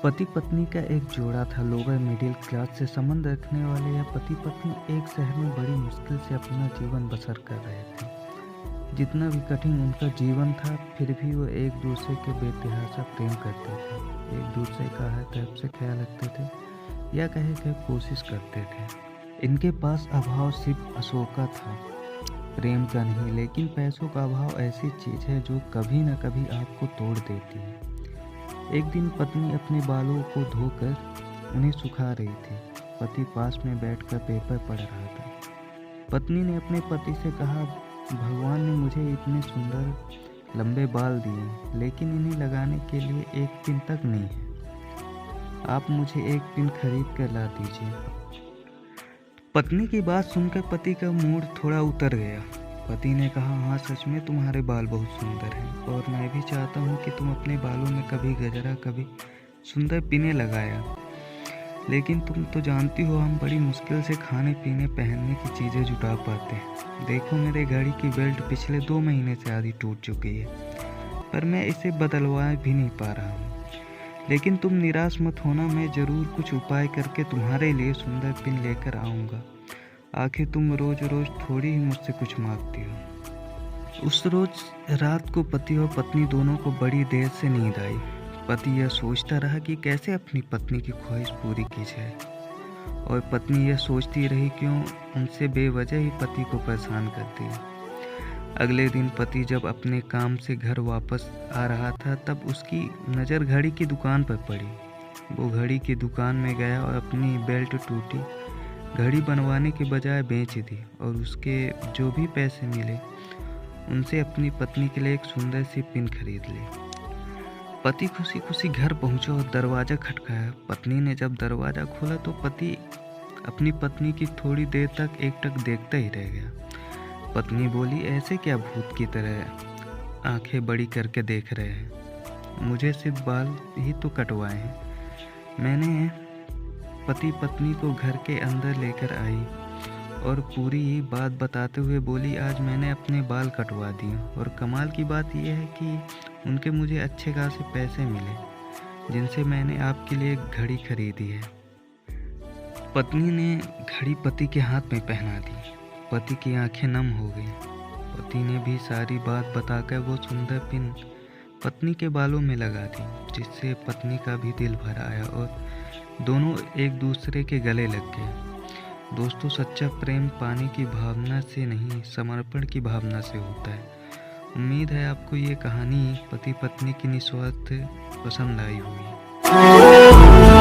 पति पत्नी का एक जोड़ा था। लोअर मिडिल क्लास से संबंध रखने वाले यह पति पत्नी एक शहर में बड़ी मुश्किल से अपना जीवन बसर कर रहे थे। जितना भी कठिन उनका जीवन था, फिर भी वो एक दूसरे के बेतहाशा प्रेम करते थे। एक दूसरे का हर तरफ से ख्याल रखते थे या कहे कि कोशिश करते थे। इनके पास अभाव सिर्फ अशोका था, प्रेम का नहीं। लेकिन पैसों का अभाव ऐसी चीज़ है जो कभी न कभी आपको तोड़ देती है। एक दिन पत्नी अपने बालों को धोकर उन्हें सुखा रही थी। पति पास में बैठकर पेपर पढ़ रहा था। पत्नी ने अपने पति से कहा, भगवान ने मुझे इतने सुंदर लंबे बाल दिए, लेकिन इन्हें लगाने के लिए एक पिन तक नहीं है। आप मुझे एक पिन खरीद कर ला दीजिए। पत्नी की बात सुनकर पति का मूड थोड़ा उतर गया। पति ने कहा, हाँ सच में तुम्हारे बाल बहुत सुंदर हैं और मैं भी चाहता हूँ कि तुम अपने बालों में कभी गजरा, कभी सुंदर पिने लगाया। लेकिन तुम तो जानती हो हम बड़ी मुश्किल से खाने पीने पहनने की चीज़ें जुटा पाते हैं। देखो मेरे घड़ी की बेल्ट पिछले 2 महीने से आधी टूट चुकी है, पर मैं इसे बदलवा भी नहीं पा रहा हूँ। लेकिन तुम निराश मत होना, मैं ज़रूर कुछ उपाय करके तुम्हारे लिए सुंदर पिन लेकर आऊँगा। आखिर तुम रोज़ रोज़ थोड़ी ही मुझसे कुछ मांगती हो। उस रोज़ रात को पति और पत्नी दोनों को बड़ी देर से नींद आई। पति यह सोचता रहा कि कैसे अपनी पत्नी की ख्वाहिश पूरी की जाए, और पत्नी यह सोचती रही क्यों उनसे बेवजह ही पति को परेशान करती है। अगले दिन पति जब अपने काम से घर वापस आ रहा था, तब उसकी नज़र घड़ी की दुकान पर पड़ी। वो घड़ी की दुकान में गया और अपनी बेल्ट टूटी घड़ी बनवाने के बजाय बेच दी, और उसके जो भी पैसे मिले उनसे अपनी पत्नी के लिए एक सुंदर सी पिन खरीद ली। पति खुशी खुशी घर पहुंचा और दरवाज़ा खटकाया। पत्नी ने जब दरवाज़ा खोला तो पति अपनी पत्नी की थोड़ी देर तक एकटक देखता ही रह गया। पत्नी बोली, ऐसे क्या भूत की तरह आंखें बड़ी करके देख रहे हैं? मुझे सिर्फ बाल ही तो कटवाए हैं। मैंने पति पत्नी को घर के अंदर लेकर आई और पूरी ही बात बताते हुए बोली, आज मैंने अपने बाल कटवा दिए, और कमाल की बात यह है कि उनके मुझे अच्छे खासे पैसे मिले, जिनसे मैंने आपके लिए एक घड़ी खरीदी है। पत्नी ने घड़ी पति के हाथ में पहना दी। पति की आंखें नम हो गई। पति ने भी सारी बात बताकर वो सुंदर पिन पत्नी के बालों में लगा दी, जिससे पत्नी का भी दिल भर आया और दोनों एक दूसरे के गले लग गए। दोस्तों, सच्चा प्रेम पाने की भावना से नहीं, समर्पण की भावना से होता है। उम्मीद है आपको ये कहानी पति पत्नी की निस्वार्थ पसंद आई होगी।